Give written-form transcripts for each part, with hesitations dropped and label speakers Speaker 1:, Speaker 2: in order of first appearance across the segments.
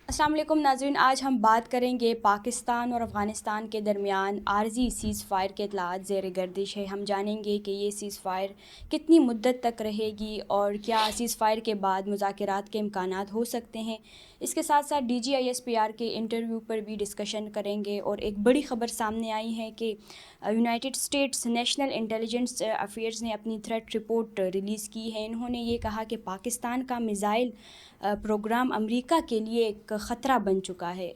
Speaker 1: السلام علیکم ناظرین، آج ہم بات کریں گے پاکستان اور افغانستان کے درمیان عارضی سیز فائر کے اطلاعات زیر گردش ہے۔ ہم جانیں گے کہ یہ سیز فائر کتنی مدت تک رہے گی اور کیا سیز فائر کے بعد مذاکرات کے امکانات ہو سکتے ہیں۔ اس کے ساتھ ساتھ DGISPR کے انٹرویو پر بھی ڈسکشن کریں گے، اور ایک بڑی خبر سامنے آئی ہے کہ United States national intelligence affairs نے اپنی تھریٹ رپورٹ ریلیز کی ہے۔ انہوں نے یہ کہا کہ پاکستان کا میزائل پروگرام امریکہ کے لیے ایک خطرہ بن چکا ہے۔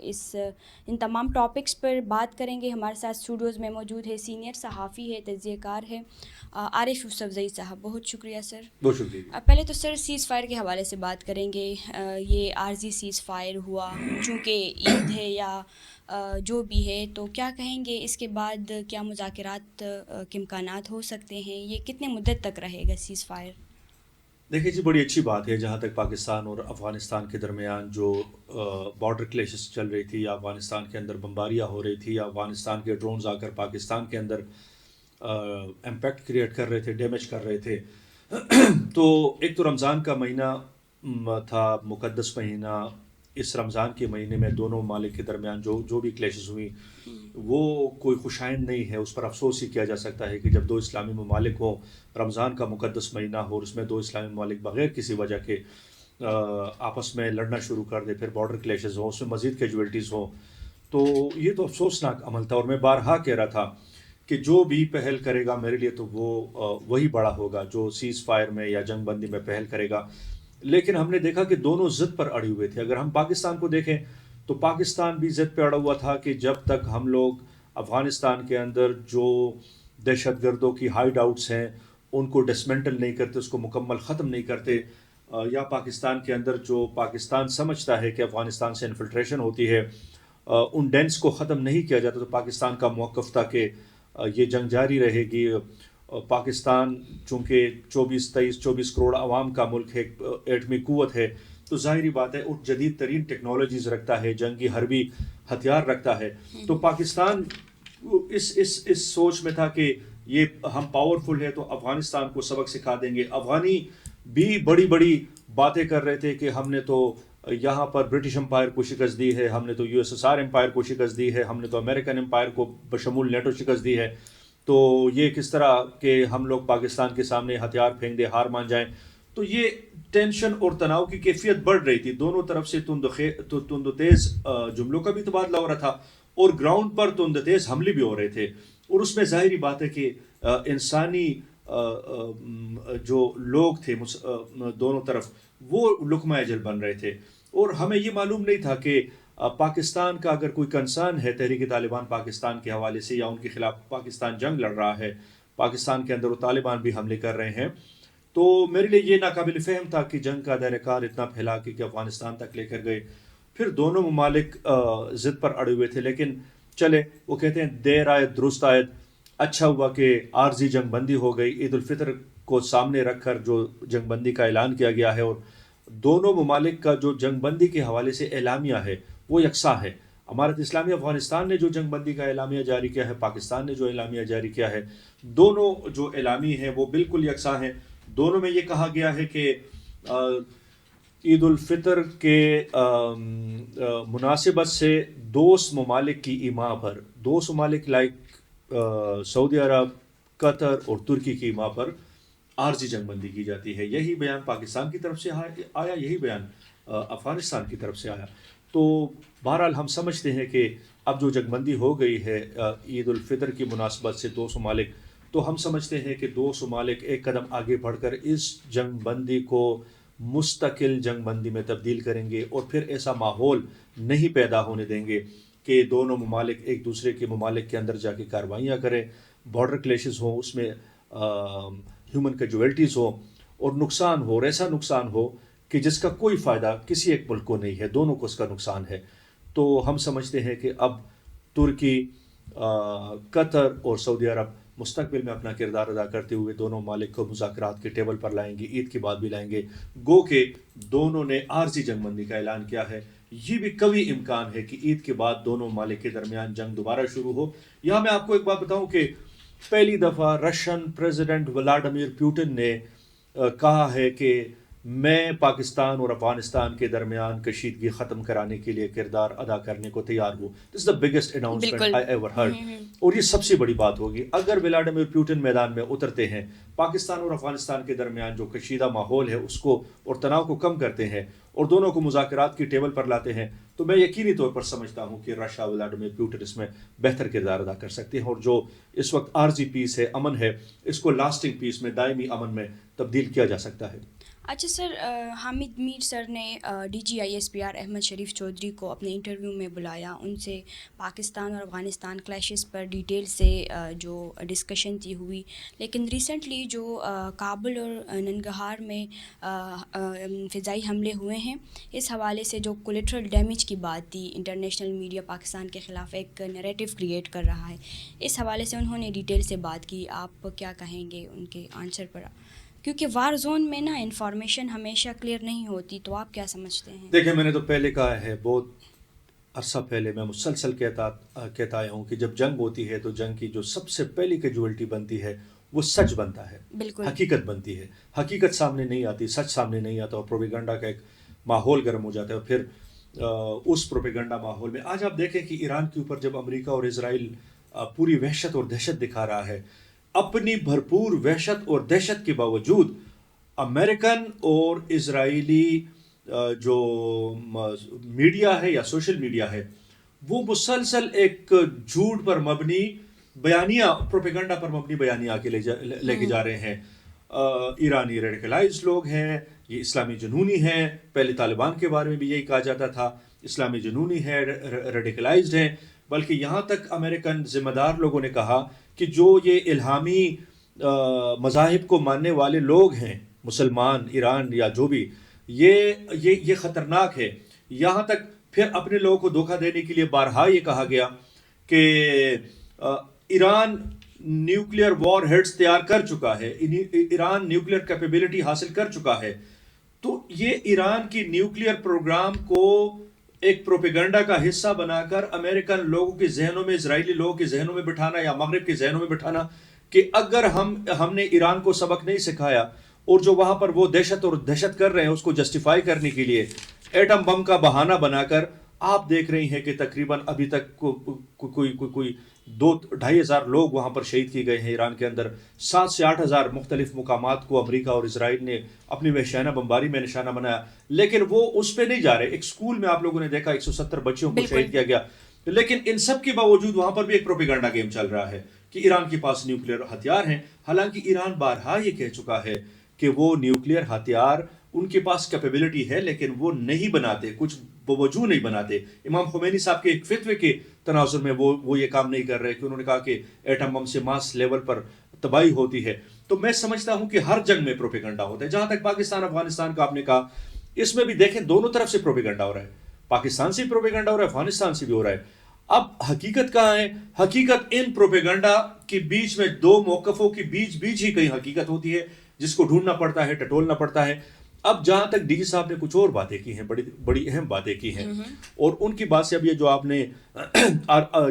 Speaker 1: ان تمام ٹاپکس پر بات کریں گے۔ ہمارے ساتھ اسٹوڈیوز میں موجود ہے سینئر صحافی ہے، تجزیہ کار ہے عارف یوسفزئی صاحب، بہت شکریہ سر۔
Speaker 2: بہت شکریہ۔
Speaker 1: پہلے تو سر سیز فائر کے حوالے سے بات کریں گے۔ یہ عارضی سیز فائر ہوا چونکہ عید ہے یا جو بھی ہے، تو کیا کہیں گے اس کے بعد کیا مذاکرات کے امکانات ہو سکتے ہیں؟ یہ کتنے مدت تک رہے گا سیز فائر؟
Speaker 2: دیکھیے جی، بڑی اچھی بات ہے جہاں تک پاکستان اور افغانستان کے درمیان جو بارڈر کلیشز چل رہی تھی، یا افغانستان کے اندر بمباریاں ہو رہی تھی، یا افغانستان کے ڈرونز آ کر پاکستان کے اندر امپیکٹ کریٹ کر رہے تھے، ڈیمیج کر رہے تھے۔ تو ایک تو رمضان کا مہینہ تھا، مقدس مہینہ۔ اس رمضان کے مہینے میں دونوں ممالک کے درمیان جو بھی کلیشز ہوئی وہ کوئی خوشائند نہیں ہے۔ اس پر افسوس ہی کیا جا سکتا ہے کہ جب دو اسلامی ممالک ہوں، رمضان کا مقدس مہینہ ہو، اور اس میں دو اسلامی ممالک بغیر کسی وجہ کے آپس میں لڑنا شروع کر دے، پھر بارڈر کلیشز ہوں، اس میں مزید کیجویلٹیز ہوں، تو یہ تو افسوسناک عمل تھا۔ اور میں بارہا کہہ رہا تھا کہ جو بھی پہل کرے گا میرے لیے تو وہ وہی بڑا ہوگا، جو سیز فائر میں یا جنگ بندی میں پہل کرے گا۔ لیکن ہم نے دیکھا کہ دونوں ضد پر اڑے ہوئے تھے۔ اگر ہم پاکستان کو دیکھیں تو پاکستان بھی ضد پہ اڑا ہوا تھا کہ جب تک ہم لوگ افغانستان کے اندر جو دہشت گردوں کی ہائیڈ آؤٹس ہیں ان کو ڈسمنٹل نہیں کرتے، اس کو مکمل ختم نہیں کرتے، یا پاکستان کے اندر جو پاکستان سمجھتا ہے کہ افغانستان سے انفلٹریشن ہوتی ہے، ان ڈینس کو ختم نہیں کیا جاتا، تو پاکستان کا موقف تھا کہ یہ جنگ جاری رہے گی۔ پاکستان چونکہ 24 کروڑ عوام کا ملک ہے، ایٹمی قوت ہے، تو ظاہری بات ہے اور جدید ترین ٹیکنالوجیز رکھتا ہے، جنگی حربی ہتھیار رکھتا ہے، تو پاکستان اس سوچ میں تھا کہ یہ ہم پاورفل ہے تو افغانستان کو سبق سکھا دیں گے۔ افغانی بھی بڑی بڑی باتیں کر رہے تھے کہ ہم نے تو یہاں پر برٹش امپائر کو شکست دی ہے، ہم نے تو USSR امپائر کو شکست دی ہے، ہم نے تو امریکن امپائر کو بشمول نیٹو شکست دی ہے، تو یہ کس طرح کہ ہم لوگ پاکستان کے سامنے ہتھیار پھینک دیں، ہار مان جائیں۔ تو یہ ٹینشن اور تناؤ کی کیفیت بڑھ رہی تھی، دونوں طرف سے تند و تیز جملوں کا بھی تبادلہ ہو رہا تھا، اور گراؤنڈ پر تند و تیز حملے بھی ہو رہے تھے، اور اس میں ظاہری بات ہے کہ انسانی جو لوگ تھے دونوں طرف وہ لقمہ اجل بن رہے تھے۔ اور ہمیں یہ معلوم نہیں تھا کہ پاکستان کا اگر کوئی کنسرن ہے تحریک طالبان پاکستان کے حوالے سے، یا ان کے خلاف پاکستان جنگ لڑ رہا ہے، پاکستان کے اندر وہ طالبان بھی حملے کر رہے ہیں، تو میرے لیے یہ ناقابل فہم تھا کہ جنگ کا دائرہ کار اتنا پھیلا کہ افغانستان تک لے کر گئے۔ پھر دونوں ممالک ضد پر اڑے ہوئے تھے، لیکن چلے، وہ کہتے ہیں دیر آئے درست آئے، اچھا ہوا کہ عارضی جنگ بندی ہو گئی۔ عید الفطر کو سامنے رکھ کر جو جنگ بندی کا اعلان کیا گیا ہے، اور دونوں ممالک کا جو جنگ بندی کے حوالے سے اعلامیہ ہے وہ یکساں ہے۔ امارت اسلامی افغانستان نے جو جنگ بندی کا اعلامیہ جاری کیا ہے، پاکستان نے جو اعلامیہ جاری کیا ہے، دونوں جو اعلامی ہیں وہ بالکل یکساں ہیں۔ دونوں میں یہ کہا گیا ہے کہ عید الفطر کے مناسبت سے دوست ممالک کی ایما پر، دوست ممالک لائک سعودی عرب، قطر اور ترکی کی ایما پر عارضی جنگ بندی کی جاتی ہے۔ یہی بیان پاکستان کی طرف سے آیا، یہی بیان افغانستان کی طرف سے آیا۔ تو بہرحال ہم سمجھتے ہیں کہ اب جو جنگ بندی ہو گئی ہے عید الفطر کی مناسبت سے دو ممالک، تو ہم سمجھتے ہیں کہ دو ممالک ایک قدم آگے بڑھ کر اس جنگ بندی کو مستقل جنگ بندی میں تبدیل کریں گے، اور پھر ایسا ماحول نہیں پیدا ہونے دیں گے کہ دونوں ممالک ایک دوسرے کے ممالک کے اندر جا کے کارروائیاں کریں، بارڈر کلیشز ہوں، اس میں ہیومن کیجویلٹیز ہوں، اور نقصان ہو، اور ایسا نقصان ہو کہ جس کا کوئی فائدہ کسی ایک ملک کو نہیں ہے، دونوں کو اس کا نقصان ہے۔ تو ہم سمجھتے ہیں کہ اب ترکی، قطر اور سعودی عرب مستقبل میں اپنا کردار ادا کرتے ہوئے دونوں ممالک کو مذاکرات کے ٹیبل پر لائیں گے، عید کے بعد بھی لائیں گے، گو کہ دونوں نے عارضی جنگ بندی کا اعلان کیا ہے۔ یہ بھی قوی امکان ہے کہ عید کے بعد دونوں ممالک کے درمیان جنگ دوبارہ شروع ہو۔ یہاں میں آپ کو ایک بات بتاؤں کہ پہلی دفعہ رشین پریزیڈنٹ ولادیمیر پوٹن نے کہا ہے کہ میں پاکستان اور افغانستان کے درمیان کشیدگی ختم کرانے کے لیے کردار ادا کرنے کو تیار ہوں. This is the biggest announcement I ever heard. اور یہ سب سے بڑی بات ہوگی اگر ولادیمیر پوٹن میدان میں اترتے ہیں, پاکستان اور افغانستان کے درمیان جو کشیدہ ماحول ہے اس کو اور تناؤ کو کم کرتے ہیں اور دونوں کو مذاکرات کی ٹیبل پر لاتے ہیں, تو میں یقینی طور پر سمجھتا ہوں کہ رشیا ولادیمیر پوٹن اس میں بہتر کردار ادا کر سکتے ہیں, اور جو اس وقت عارضی پیس ہے, امن ہے, اس کو لاسٹنگ پیس میں, دائمی امن میں تبدیل کیا جا سکتا ہے.
Speaker 1: اچھا سر, حامد میر سر نے D G I S P R Ahmed Sharif Chaudhry کو اپنے انٹرویو میں بلایا, ان سے پاکستان اور افغانستان کلیشز پر ڈیٹیل سے جو ڈسکشن تھی ہوئی, لیکن ریسنٹلی جو کابل اور ننگرہار میں فضائی حملے ہوئے ہیں, اس حوالے سے جو کولیٹرل ڈیمیج کی بات تھی, انٹرنیشنل میڈیا پاکستان کے خلاف ایک نیریٹو کریٹ کر رہا ہے, اس حوالے سے انہوں نے ڈیٹیل سے بات کی. آپ کیا کہیں گے ان کے آنسر پر؟ کیونکہ وار زون میں نا انفارمیشن ہمیشہ کلیئر نہیں ہوتی, تو آپ کیا سمجھتے ہیں؟
Speaker 2: دیکھیں, میں نے تو پہلے کہا ہے, بہت عرصہ پہلے میں مسلسل کہتا آیا ہوں کہ جب جنگ ہوتی ہے تو جنگ کی جو سب سے پہلی کیجویلٹی بنتی ہے وہ سچ بنتا ہے, حقیقت بنتی ہے. حقیقت سامنے نہیں آتی, سچ سامنے نہیں آتا, اور پروپیگنڈا کا ایک ماحول گرم ہو جاتا ہے. اور پھر اس پروپیگنڈا ماحول میں آج آپ دیکھیں کہ ایران کے اوپر جب امریکہ اور اسرائیل پوری وحشت اور دہشت دکھا رہا ہے, اپنی بھرپور وحشت اور دہشت کے باوجود امریکن اور اسرائیلی جو میڈیا ہے یا سوشل میڈیا ہے وہ مسلسل ایک جھوٹ پر مبنی بیانیہ, پروپیگنڈا پر مبنی بیانیہ کے لے کے جا رہے ہیں. ایرانی ریڈیکلائزڈ لوگ ہیں, یہ اسلامی جنونی ہیں. پہلے طالبان کے بارے میں بھی یہی کہا جاتا تھا, اسلامی جنونی ہے, ریڈیکلائزڈ ہیں. بلکہ یہاں تک امریکن ذمہ دار لوگوں نے کہا کہ جو یہ الہامی مذاہب کو ماننے والے لوگ ہیں, مسلمان, ایران یا جو بھی, یہ خطرناک ہے. یہاں تک پھر اپنے لوگوں کو دھوکہ دینے کے لیے بارہا یہ کہا گیا کہ ایران نیوکلیئر وار ہیڈز تیار کر چکا ہے, ایران نیوکلیئر کیپیبلٹی حاصل کر چکا ہے. تو یہ ایران کی نیوکلیئر پروگرام کو ایک پروپیگنڈا کا حصہ بنا کر امریکن لوگوں کے ذہنوں میں, اسرائیلی لوگوں کے ذہنوں میں بٹھانا یا مغرب کے ذہنوں میں بٹھانا کہ اگر ہم نے ایران کو سبق نہیں سکھایا, اور جو وہاں پر وہ دہشت کر رہے ہیں اس کو جسٹیفائی کرنے کے لیے ایٹم بم کا بہانہ بنا کر آپ دیکھ رہی ہیں کہ تقریباً ابھی تک کوئی 2-2.5 ہزار لوگ وہاں پر شہید کیے گئے ہیں ایران کے اندر. 7 سے 8 ہزار مختلف مقامات کو امریکہ اور اسرائیل نے اپنی وحشیانہ بمباری میں نشانہ بنایا, لیکن وہ اس پہ نہیں جا رہے. ایک اسکول میں آپ لوگوں نے دیکھا 170 بچوں کو شہید کیا گیا, لیکن ان سب کے باوجود وہاں پر بھی ایک پروپیگنڈا گیم چل رہا ہے کہ ایران کے پاس نیوکلیئر ہتھیار ہیں. حالانکہ ایران بارہا یہ کہہ چکا ہے کہ وہ نیوکلیئر ہتھیار ان کے پاس کیپیبلٹی ہے, لیکن وہ نہیں بناتے, کچھ بوجو نہیں بناتے. امام خمینی صاحب کے ایک فتوے کے تناظر میں وہ یہ کام نہیں کر رہے کہ انہوں نے کہا کہ ایٹم بم سے ماس لیول پر تباہی ہوتی ہے. تو میں سمجھتا ہوں کہ ہر جنگ میں پروپیگنڈا ہوتا ہے. جہاں تک پاکستان افغانستان کا آپ نے کہا, اس میں بھی دیکھیں دونوں طرف سے پروپیگنڈا ہو رہا ہے, پاکستان سے بھی پروپیگنڈا ہو رہا ہے, افغانستان سے بھی ہو رہا ہے. اب حقیقت کہاں ہے؟ حقیقت ان پروپیگنڈا کے بیچ میں, دو موقفوں کے بیچ ہی کہیں حقیقت ہوتی ہے جس کو ڈھونڈنا پڑتا ہے, ٹٹولنا پڑتا ہے. اب جہاں تک ڈی جی صاحب نے کچھ اور باتیں کی ہیں, بڑی اہم باتیں کی ہیں, اور ان کی بات سے اب یہ جو آپ نے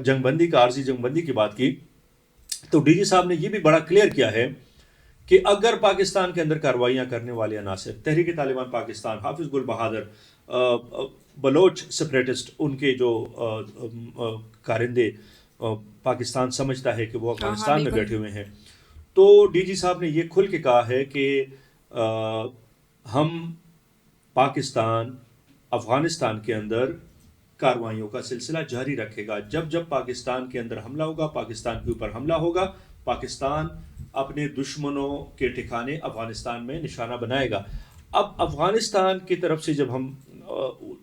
Speaker 2: جنگ بندی کا, عارضی جنگ بندی کی بات کی, تو ڈی جی صاحب نے یہ بھی بڑا کلیئر کیا ہے کہ اگر پاکستان کے اندر کارروائیاں کرنے والے عناصر, تحریک طالبان پاکستان, حافظ گل بہادر, بلوچ سپریٹسٹ, ان کے جو کارندے پاکستان سمجھتا ہے کہ وہ افغانستان میں بیٹھے ہوئے ہیں, تو ڈی جی صاحب نے یہ کھل کے کہا ہے کہ ہم پاکستان افغانستان کے اندر کارروائیوں کا سلسلہ جاری رکھے گا. جب پاکستان کے اندر حملہ ہوگا, پاکستان کے اوپر حملہ ہوگا, پاکستان اپنے دشمنوں کے ٹھکانے افغانستان میں نشانہ بنائے گا. اب افغانستان کی طرف سے جب ہم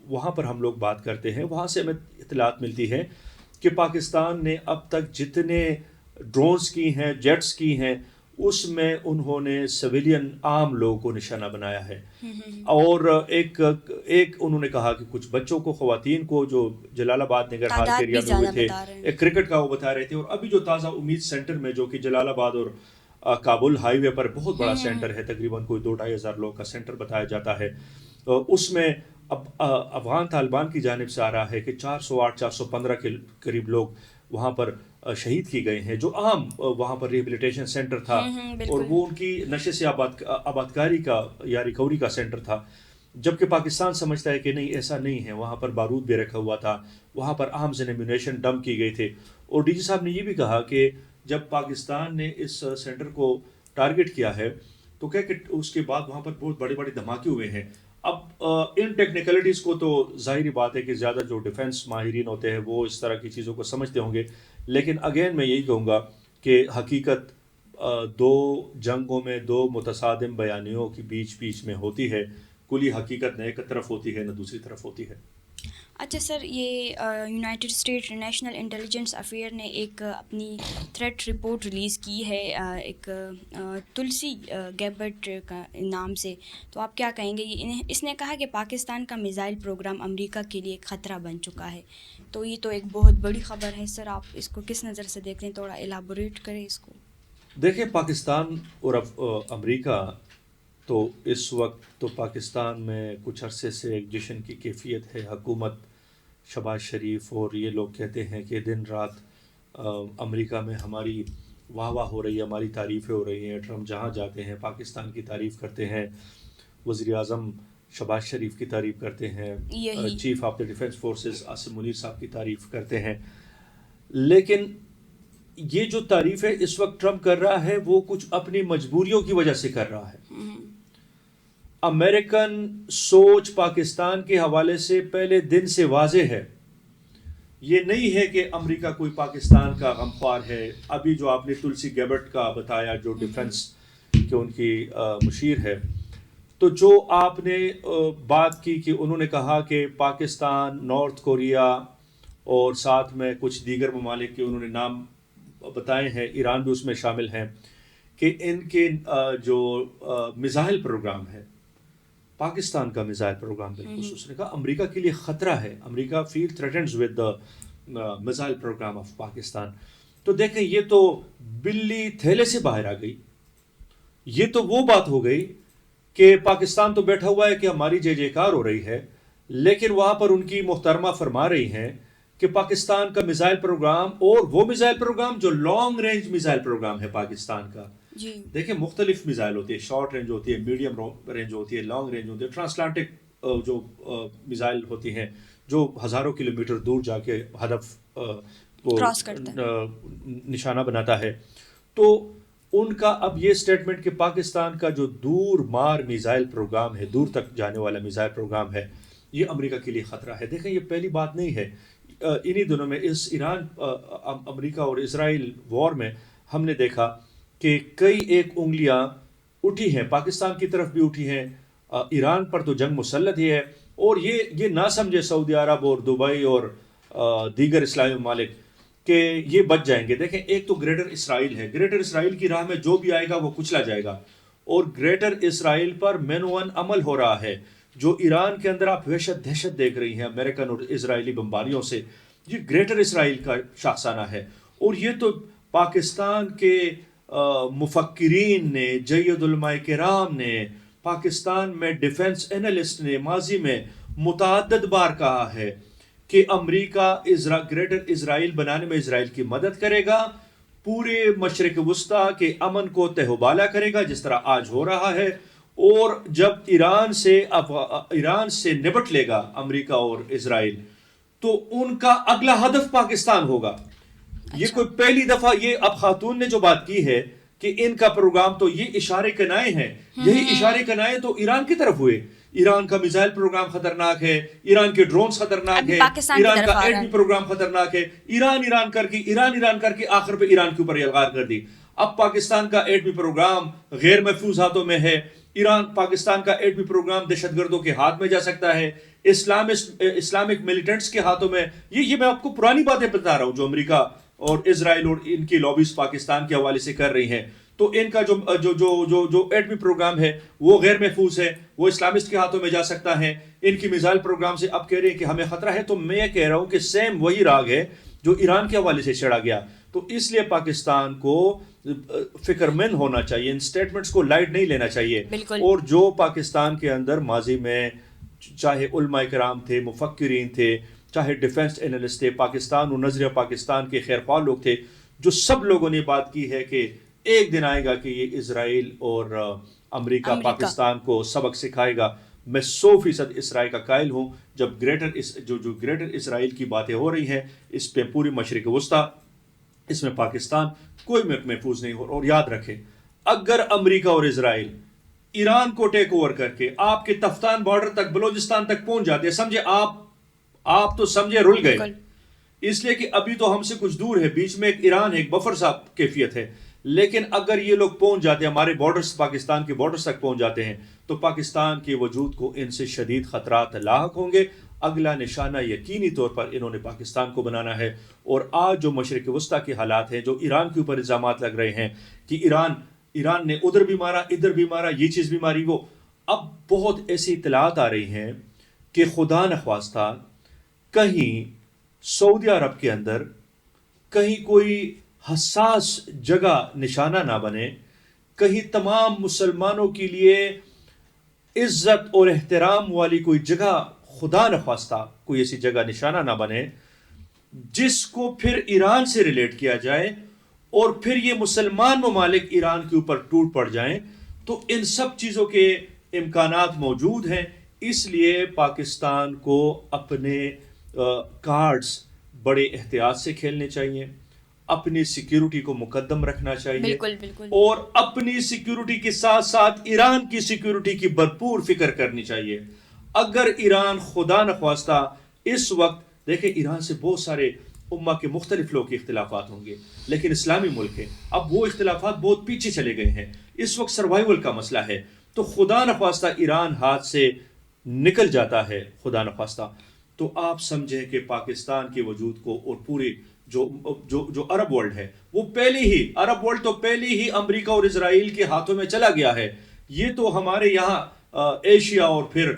Speaker 2: وہاں پر ہم لوگ بات کرتے ہیں, وہاں سے ہمیں اطلاعات ملتی ہے کہ پاکستان نے اب تک جتنے ڈرونز کی ہیں, جیٹس کی ہیں, اس میں انہوں نے سویلین عام لوگوں کو نشانہ بنایا ہے. اور ایک انہوں نے کہا کہ کچھ بچوں کو, خواتین کو جو جلال آباد ننگرہار کے ایریا میں ہوئے تھے, ایک کرکٹ کا وہ بتا رہے تھے. اور ابھی جو تازہ امید سینٹر میں, جو کہ جلال آباد اور کابل ہائی وے پر بہت بڑا سینٹر ہے, تقریباً کوئی 2-2.5 ہزار لوگ کا سینٹر بتایا جاتا ہے, اس میں اب افغان طالبان کی جانب سے آ رہا ہے کہ 408-415 کے قریب لوگ وہاں پر شہید کی گئے ہیں, جو عام وہاں پر ریہیبلیٹیشن سینٹر تھا, اور وہ ان کی نشے سے آبادکاری کا یا ریکوری کا سینٹر تھا, جبکہ پاکستان سمجھتا ہے کہ نہیں, ایسا نہیں ہے, وہاں پر بارود بھی رکھا ہوا تھا, وہاں پر آرمز اینڈ ایمونیشن ڈمپ کی گئے تھے. اور ڈی جی صاحب نے یہ بھی کہا کہ جب پاکستان نے اس سینٹر کو ٹارگٹ کیا ہے تو کیا کہ اس کے بعد وہاں پر بہت بڑے بڑے دھماکے ہوئے ہیں. اب ان ٹیکنیکلٹیز کو تو ظاہری بات ہے کہ زیادہ جو ڈیفنس ماہرین ہوتے ہیں وہ اس طرح کی چیزوں کو سمجھتے ہوں گے, لیکن اگین میں یہی کہوں گا کہ حقیقت دو جنگوں میں دو متصادم بیانیوں کی بیچ میں ہوتی ہے, کلی حقیقت نہ ایک طرف ہوتی ہے نہ دوسری طرف ہوتی ہے.
Speaker 1: اچھا سر, یہ United state national intelligence affair نے ایک اپنی تھریٹ رپورٹ ریلیز کی ہے ایک تلسی گیبٹ کا نام سے, تو آپ کیا کہیں گے؟ اس نے کہا کہ پاکستان کا میزائل پروگرام امریکہ کے لیے ایک خطرہ بن چکا ہے, تو یہ تو ایک بہت بڑی خبر ہے سر, آپ اس کو کس نظر سے دیکھتے ہیں, تھوڑا ایلابوریٹ کریں اس کو.
Speaker 2: دیکھیں, پاکستان اور امریکہ تو اس وقت تو پاکستان میں کچھ عرصے سے ایک جشن کی کیفیت ہے. حکومت شہباز شریف اور یہ لوگ کہتے ہیں کہ دن رات امریکہ میں ہماری واہ واہ ہو رہی ہے, ہماری تعریفیں ہو رہی ہیں. ٹرمپ جہاں جاتے ہیں پاکستان کی تعریف کرتے ہیں, وزیر اعظم شہباز شریف کی تعریف کرتے ہیں, chief of the defence forces Asim Munir صاحب کی تعریف کرتے ہیں. لیکن یہ جو تعریفیں اس وقت ٹرمپ کر رہا ہے وہ کچھ اپنی مجبوریوں کی وجہ سے کر رہا ہے. امریکن سوچ پاکستان کے حوالے سے پہلے دن سے واضح ہے. یہ نہیں ہے کہ امریکہ کوئی پاکستان کا غمخوار ہے. ابھی جو آپ نے تلسی گیبٹ کا بتایا جو ڈیفنس کے ان کی مشیر ہے, تو جو آپ نے بات کی کہ انہوں نے کہا کہ پاکستان, نارتھ کوریا اور ساتھ میں کچھ دیگر ممالک کے انہوں نے نام بتائے ہیں, ایران بھی اس میں شامل ہیں, کہ ان کے جو میزائل پروگرام ہے, پاکستان کا میزائل پروگرام بالخصوص, اس نے کہا امریکہ کے لیے خطرہ ہے. America feel threatens with the missile program of Pakistan. تو دیکھیں, یہ تو بلی تھیلے سے باہر آ گئی. یہ تو وہ بات ہو گئی کہ پاکستان تو بیٹھا ہوا ہے کہ ہماری جے جے کار ہو رہی ہے, لیکن وہاں پر ان کی محترمہ فرما رہی ہیں کہ پاکستان کا میزائل پروگرام, اور وہ میزائل پروگرام جو لانگ رینج میزائل پروگرام ہے پاکستان کا. دیکھیں, مختلف میزائل ہوتی ہے, شارٹ رینج ہوتی ہے, میڈیم رینج ہوتی ہے, لانگ رینج ہوتی ہے, ٹرانسلانٹک جو میزائل ہوتی ہیں جو ہزاروں کلومیٹر دور جا کے ہدف کو نشانہ بناتا ہے. تو ان کا اب یہ سٹیٹمنٹ کہ پاکستان کا جو دور مار میزائل پروگرام ہے, دور تک جانے والا میزائل پروگرام ہے, یہ امریکہ کے لیے خطرہ ہے. دیکھیں, یہ پہلی بات نہیں ہے. انہی دنوں میں اس ایران امریکہ اور اسرائیل وار میں ہم نے دیکھا کہ کئی ایک انگلیاں اٹھی ہیں, پاکستان کی طرف بھی اٹھی ہیں. ایران پر تو جنگ مسلط ہی ہے, اور یہ نہ سمجھے سعودی عرب اور دبئی اور دیگر اسلامی ممالک کہ یہ بچ جائیں گے. دیکھیں, ایک تو گریٹر اسرائیل ہے, گریٹر اسرائیل کی راہ میں جو بھی آئے گا وہ کچلا جائے گا, اور گریٹر اسرائیل پر مینوان عمل ہو رہا ہے. جو ایران کے اندر آپ وحشت دہشت دیکھ رہی ہیں امریکن اور اسرائیلی بمباریوں سے, یہ گریٹر اسرائیل کا شاخسانہ ہے. اور یہ تو پاکستان کے مفکرین نے, جید علماء کرام نے, پاکستان میں ڈیفنس اینالسٹ نے ماضی میں متعدد بار کہا ہے کہ امریکہ گریٹر اسرائیل بنانے میں اسرائیل کی مدد کرے گا, پورے مشرق وسطیٰ کے امن کو تہ و بالا کرے گا جس طرح آج ہو رہا ہے. اور جب ایران سے نبٹ لے گا امریکہ اور اسرائیل, تو ان کا اگلا ہدف پاکستان ہوگا. یہ کوئی پہلی دفعہ, یہ اب خاتون نے جو بات کی ہے کہ ان کا پروگرام, تو یہ اشارے کنائے ہیں. یہی اشارے کنائے تو ایران کی طرف ہوئے. ایران کا میزائل پروگرام خطرناک ہے, ایران کے ڈرونز خطرناک ہے, ایران کا ایٹمی پروگرام خطرناک ہے. ایران کر کے آخر پہ ایران کے اوپر یلغار کر دی. اب پاکستان کا ایٹمی پروگرام غیر محفوظ ہاتھوں میں ہے. پاکستان کا ایٹمی پروگرام دہشت گردوں کے ہاتھ میں جا سکتا ہے, اسلامک ملیٹنٹس کے ہاتھوں میں. یہ میں آپ کو پرانی باتیں بتا رہا ہوں جو امریکہ اور اسرائیل اور ان کی لابیز پاکستان کے حوالے سے کر رہی ہیں. تو ان کا جو ایٹمی پروگرام ہے وہ غیر محفوظ ہے, وہ اسلامسٹ کے ہاتھوں میں جا سکتا ہے. ان کی میزائل پروگرام سے اب کہہ رہے ہیں کہ ہمیں خطرہ ہے. تو میں یہ کہہ رہا ہوں کہ سیم وہی راگ ہے جو ایران کے حوالے سے چڑھا گیا. تو اس لیے پاکستان کو فکر مند ہونا چاہیے, ان سٹیٹمنٹس کو لائٹ نہیں لینا چاہیے. اور جو پاکستان کے اندر ماضی میں چاہے علماء کرام تھے, مفکرین تھے, چاہے ڈیفنس انالسٹ تھے پاکستان اور نظریہ پاکستان کے خیر خواہ لوگ تھے، جو سب لوگوں نے بات کی ہے کہ ایک دن آئے گا کہ یہ اسرائیل اور امریکہ پاکستان کو سبق سکھائے گا. میں 100% اس رائے کا قائل ہوں. جب گریٹر اسرائیل کی باتیں ہو رہی ہیں، اس پہ پوری مشرق وسطیٰ، اس میں پاکستان کوئی ملک محفوظ نہیں ہو. اور یاد رکھیں، اگر امریکہ اور اسرائیل ایران کو ٹیک اوور کر کے آپ کے تفتان بارڈر تک، بلوچستان تک پہنچ جاتے، سمجھے آپ تو سمجھے رل گئے. اس لیے کہ ابھی تو ہم سے کچھ دور ہے، بیچ میں ایک ایران ہے، ایک بفر سا کیفیت ہے. لیکن اگر یہ لوگ پہنچ جاتے ہیں، ہمارے بارڈرز، پاکستان کے بارڈرز تک پہنچ جاتے ہیں، تو پاکستان کے وجود کو ان سے شدید خطرات لاحق ہوں گے. اگلا نشانہ یقینی طور پر انہوں نے پاکستان کو بنانا ہے. اور آج جو مشرق وسطیٰ کے حالات ہیں، جو ایران کے اوپر الزامات لگ رہے ہیں کہ ایران نے ادھر بھی مارا، ادھر بھی مارا، یہ چیز بھی ماری، وہ اب بہت ایسی اطلاعات آ رہی ہیں کہ خدا نخواستہ کہیں سعودی عرب کے اندر کہیں کوئی حساس جگہ نشانہ نہ بنے، کہیں تمام مسلمانوں کے لیے عزت اور احترام والی کوئی جگہ خدا نخواستہ کوئی ایسی جگہ نشانہ نہ بنے جس کو پھر ایران سے ریلیٹ کیا جائے اور پھر یہ مسلمان ممالک ایران کے اوپر ٹوٹ پڑ جائیں. تو ان سب چیزوں کے امکانات موجود ہیں. اس لیے پاکستان کو اپنے کارڈز بڑے احتیاط سے کھیلنے چاہیے، اپنی سیکیورٹی کو مقدم رکھنا چاہیے.
Speaker 1: بالکل.
Speaker 2: اور اپنی سیکیورٹی کے ساتھ ساتھ ایران کی سیکیورٹی کی بھرپور فکر کرنی چاہیے. اگر ایران خدا نخواستہ اس وقت، دیکھیں ایران سے بہت سارے امہ کے مختلف لوگ کے اختلافات ہوں گے، لیکن اسلامی ملک ہے، اب وہ اختلافات بہت پیچھے چلے گئے ہیں. اس وقت سروائیول کا مسئلہ ہے. تو خدا نخواستہ ایران ہاتھ سے نکل جاتا ہے، خدا نخواستہ، تو آپ سمجھیں کہ پاکستان کے وجود کو اور پوری جو عرب ورلڈ ہے، وہ عرب ورلڈ تو پہلے ہی امریکہ اور اسرائیل کے ہاتھوں میں چلا گیا ہے. یہ تو ہمارے یہاں ایشیا اور پھر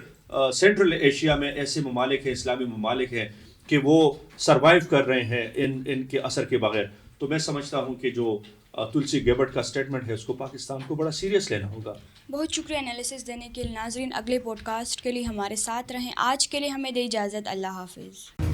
Speaker 2: سینٹرل ایشیا میں ایسے ممالک ہیں، اسلامی ممالک ہیں کہ وہ سروائیو کر رہے ہیں ان کے اثر کے بغیر. تو میں سمجھتا ہوں کہ جو تلسی گیبٹ کا سٹیٹمنٹ ہے، اس کو پاکستان کو بڑا سیریس لینا ہوگا.
Speaker 1: بہت شکریہ انالیسس دینے کے لیے. ناظرین، اگلے پوڈ کاسٹ کے لیے ہمارے ساتھ رہیں. آج کے لیے ہمیں دے اجازت. اللہ حافظ.